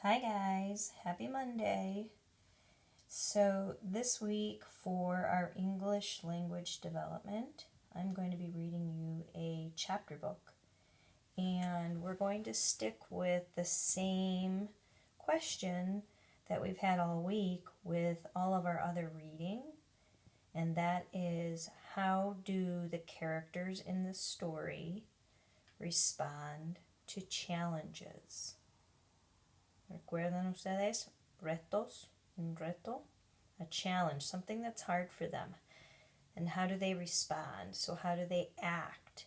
Hi guys, happy Monday. So this week for our English language development, I'm going to be reading you a chapter book. And we're going to stick with the same question that we've had all week with all of our other reading. And that is, how do the characters in the story respond to challenges? ¿Recuerdan ustedes? Retos, un reto, a challenge, something that's hard for them. And how do they respond? So how do they act?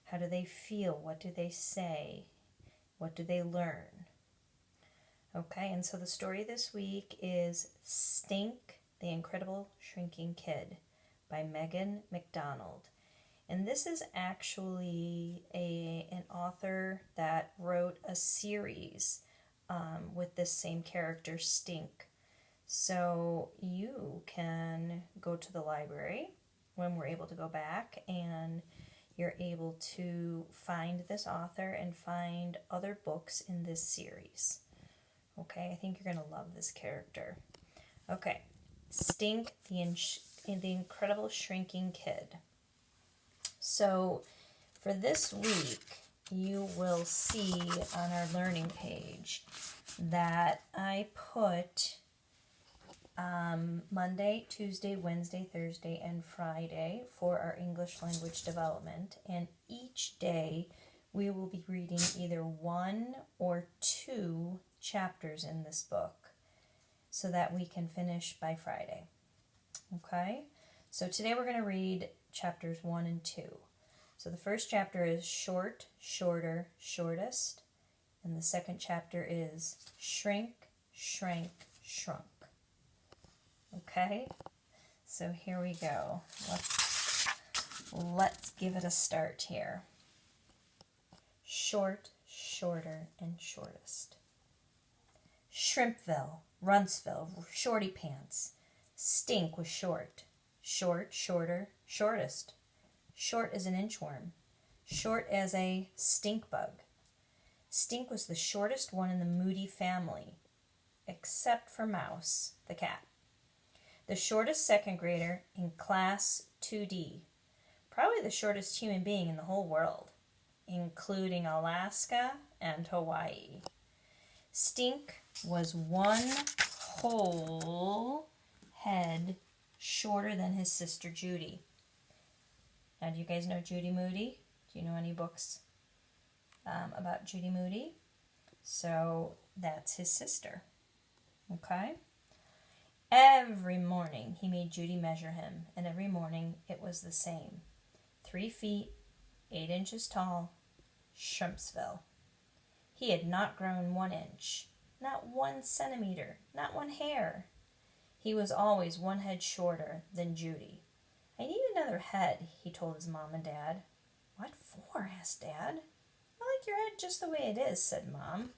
How do they feel? What do they say? What do they learn? Okay, and so the story this week is Stink, the Incredible Shrinking Kid by Megan McDonald. And this is actually an author that wrote a series with this same character, Stink. So you can go to the library when we're able to go back, and you're able to find this author and find other books in this series. Okay, I think you're going to love this character. Okay, Stink, the Incredible Shrinking Kid. So for this week, you will see on our learning page that I put Monday, Tuesday, Wednesday, Thursday, and Friday for our English language development. And each day we will be reading either one or two chapters in this book so that we can finish by Friday. Okay? So today we're going to read chapters 1 and 2. So the first chapter is Short, Shorter, Shortest. And the second chapter is Shrink, Shrank, Shrunk. Okay? So here we go. Let's give it a start here. Short, Shorter, and Shortest. Shrimpville, Runtsville, Shorty Pants. Stink was short. Short, shorter, shortest. Short as an inchworm. Short as a stink bug. Stink was the shortest one in the Moody family, except for Mouse, the cat. The shortest second grader in class 2D. Probably the shortest human being in the whole world, including Alaska and Hawaii. Stink was one whole head shorter than his sister Judy. Now, do you guys know Judy Moody? Do you know any books about Judy Moody? So that's his sister. Okay? Every morning he made Judy measure him, and every morning it was the same. 3 feet, 8 inches tall, Shrimpsville. He had not grown 1 inch, not 1 centimeter, not 1 hair. He was always 1 head shorter than Judy. I need another head, he told his mom and dad. What for? Asked Dad. I like your head just the way it is, said Mom.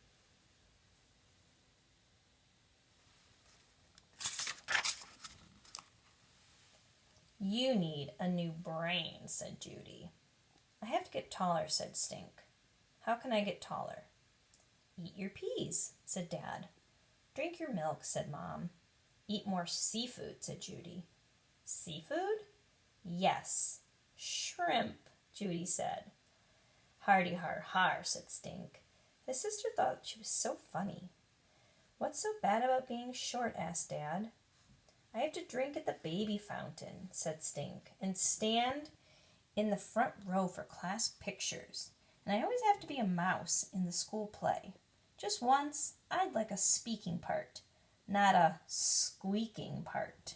You need a new brain, said Judy. I have to get taller, said Stink. How can I get taller? Eat your peas, said Dad. Drink your milk, said Mom. Eat more seafood, said Judy. Seafood? Yes. Shrimp, Judy said. Hardy har har, said Stink. His sister thought she was so funny. What's so bad about being short? Asked Dad. I have to drink at the baby fountain, said Stink, and stand in the front row for class pictures. And I always have to be a mouse in the school play. Just once, I'd like a speaking part, not a squeaking part.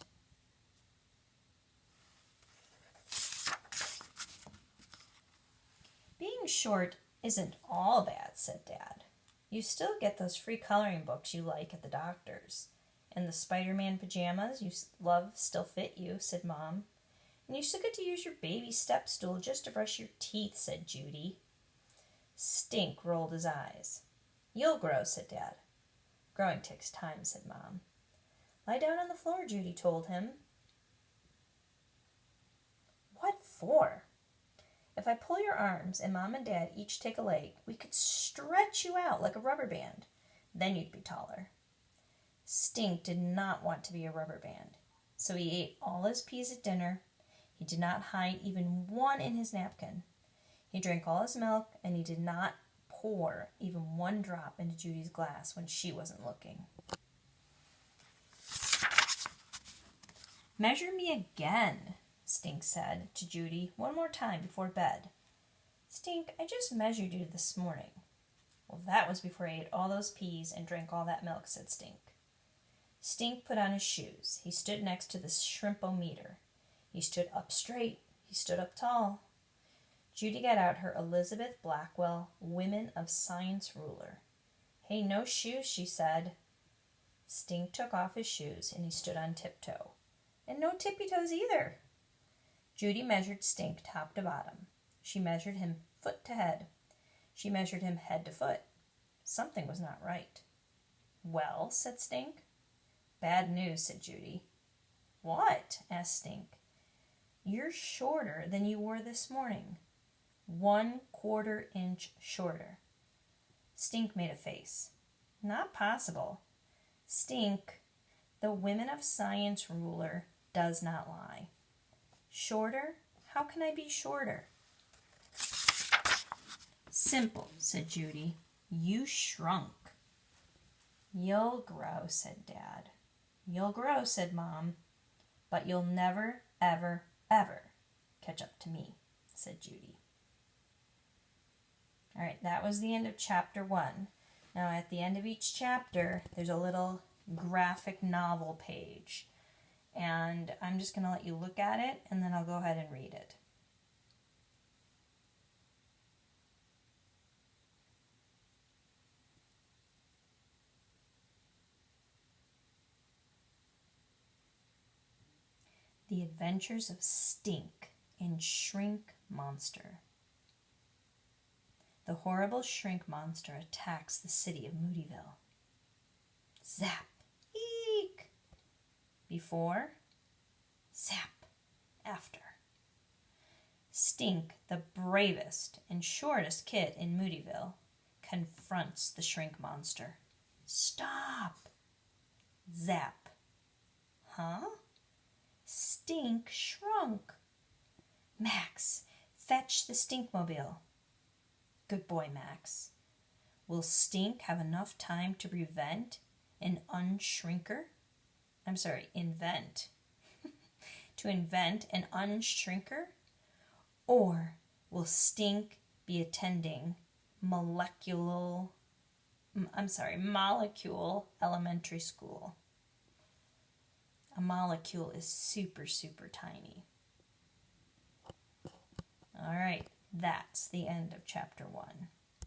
Being short isn't all bad, said Dad. You still get those free coloring books you like at the doctor's. And the Spider-Man pajamas you love still fit you, said Mom. And you still get to use your baby step stool just to brush your teeth, said Judy. Stink rolled his eyes. You'll grow, said Dad. Growing takes time, said Mom. Lie down on the floor, Judy told him. What for? If I pull your arms and Mom and Dad each take a leg, we could stretch you out like a rubber band. Then you'd be taller. Stink did not want to be a rubber band, so he ate all his peas at dinner. He did not hide even one in his napkin. He drank all his milk, and he did not pour even one drop into Judy's glass when she wasn't looking. "Measure me again," Stink said to Judy one more time before bed. "Stink, I just measured you this morning." "Well, that was before I ate all those peas and drank all that milk," said Stink. Stink put on his shoes. He stood next to the shrimpometer. He stood up straight. He stood up tall. Judy got out her Elizabeth Blackwell Women of Science ruler. "Hey, no shoes," she said. Stink took off his shoes and he stood on tiptoe. "And no tippy toes either." Judy measured Stink top to bottom. She measured him foot to head. She measured him head to foot. Something was not right. "Well," said Stink. "Bad news," said Judy. "What?" asked Stink. "You're shorter than you were this morning. 1/4 inch shorter." Stink made a face. "Not possible." "Stink, the Women of Science ruler does not lie." "Shorter? How can I be shorter?" "Simple," said Judy. "You shrunk." "You'll grow," said Dad. "You'll grow," said Mom. "But you'll never, ever, ever catch up to me," said Judy. All right, that was the end of chapter 1. Now, at the end of each chapter, there's a little graphic novel page. And I'm just going to let you look at it, and then I'll go ahead and read it. The Adventures of Stink and Shrink Monster. The horrible Shrink Monster attacks the city of Moodyville. Zap! Eek! Before, zap! After. Stink, the bravest and shortest kid in Moodyville, confronts the Shrink Monster. "Stop!" Zap! "Huh?" "Stink shrunk." "Max, fetch the Stinkmobile." "Good boy, Max." Will Stink have enough time to invent an unshrinker? To invent an unshrinker? Or will Stink be attending Molecule Elementary School? A molecule is super, super tiny. All right, that's the end of chapter 1.